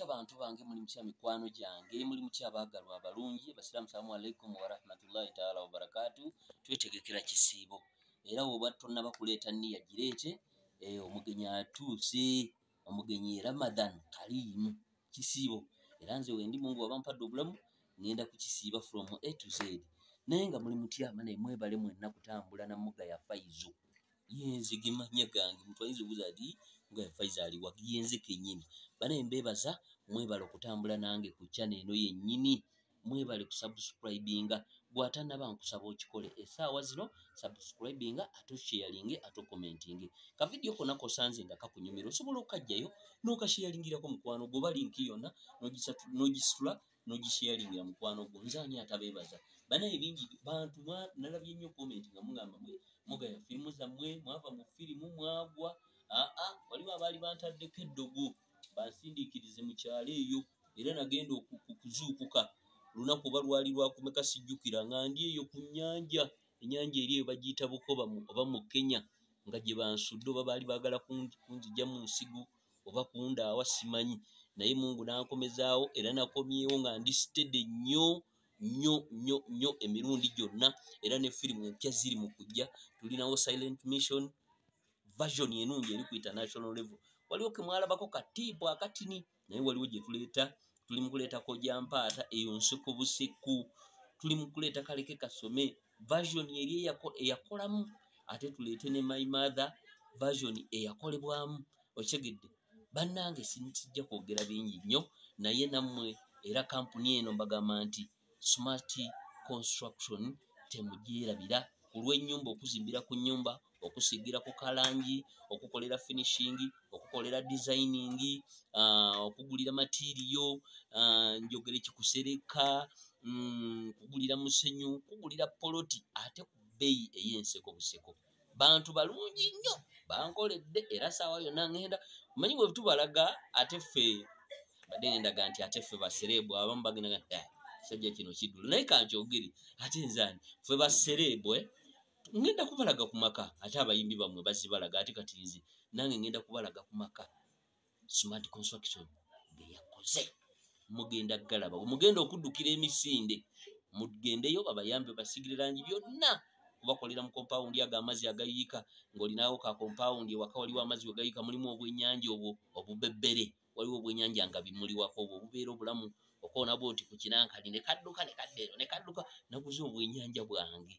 mutya abantu bange, muli mutya mikwano gyange, muli mutya abaagalwa abalungi. Basiraamu salaamu alaikum wa rahmatullahi ta'ala wa barakatuh. Twetegekera kisiibo era woba tonnaba kuleeta nniya gireete. Omugenyi atuuse, omugenyi Ramadan kaliimu kisiibo. Era nze wendi Mungu waba mpadde obulamu ngenda kukisiiba from A to Z. Naye nga muli mutya naye mwebale mwenna kutambula na Muga ya Faizo. Yenze gimanya gange mutwalize buzadi Muga ya Faizo aliwa yenze kennyini. Bane mbebaza mwebale okutambula nange ku channel eno yennyini. Mwebale kusubscribinga. Bw'atannaba nkusaba okikole essaawa zino subscribinga, ato sharinge, ato commenting. Ka video konna kosanze nga kakunyumira osobola okajjayo n'okashyaringirako mukwano gwo. Ba link yonna n'ogisitula n'ogisharingira mukwano gwo. Nze ani atabeebaza. Bane ebingi bantu nalabye nnyo comment nga mugamba Muga ya firimu zammwe mwava mu firimu mwagwa. Waliwo abaali bantaddeko eddogo bansindiikirize mu kyalo eyo era nagenda okuzuukuka lunaku oba lwali lwakumeka sijjukira nga ndi eyo ku nnyanja. Ennyanja eri eyo bagiyita Bukoba oba mu Kenya nga gye bansudde oba baali baagala kunzija mu nsigo oba kundaawa simanyi. Naye Mungu n'ankomezaawo era nakomyewo nga ndi steady nnyo emirundi gyonna. Era ne firimu empya ziri mu kujja. Tulinawo Silent Mission version enungi eri ku international level. Waliwo ke mwalabako katiipu akatini naye waliwo gye tuleeta. Tuli mu kuleetako Jampaata eyo nseko buseku. Tuli mu kuleeta Kaleke Kasome version eri eyakolamu. Ate tuleete ne My Mother version eyakolebwamu. Okigedde bannange sinitijja kwogera bingi nnyo naye nammwe era kampuni eno mbagamba nti Smart Construction temugyerabira ku lw'ennyumba, okuzimbira ku nnyumba, okusigira ku kalangi, okukolera finishing, okukolera designing, okugulira material, njogere kikusereka, kugulira musenyu, kugulira poloti ate ku bbeeyi ey'enseko buseko. Bantu balungi nnyo bankoledde era saawa yonna ngenda manyi bwe tubalaga ate ffe badde ngendaga nti ate ffe basereebwe abamu bagenda nti sajja kino kiddulu naye kankyogere ate nzaani ffe basereebwe ngenda kubalaga ku maka ate abayimbi bammwe bazibalaga ate kati nze nange ngenda kubalaga ku maka Smart Construction ge yakoze. Mugenda galaba mugenda okuddukira emisinde mugendeyo babayambe basigire langi byonna kubakolera mu compound ago amazzi agayiika ng'olinawo ka compound ewaka waliwo amazzi wegayiika mulimu obwennyanja obwo obubebbere waliwo obwennyanja nga bimuliwako obwo obubeera obulamu okoona bwoti ku kinankali ne kadduka ne kaddeero ne kadduka naguze obwennyanja bwange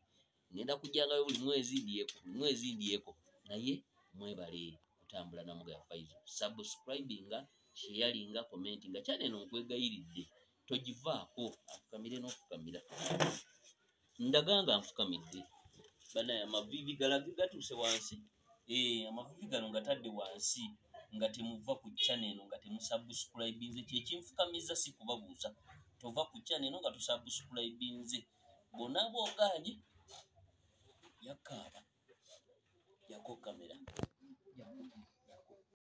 ngenda kujjangayo buli mwezi ndieko naye mwebale kutambula na Muga ya Faizo. Subscribinga, sharinga, commentinga channel eno nkwegayiridde togivaako afukamire n'ofukamira ndaganga nfukamidde bana amavivi galage gatuuse wansi. Amavivi gano ngatadde wansi nga temuva ku channel eno nga temusubscribinze kyekinfukamiza si kubabuuza tova ku channel eno nga tusubscribinze bonna booganye yakaaba yako kamera.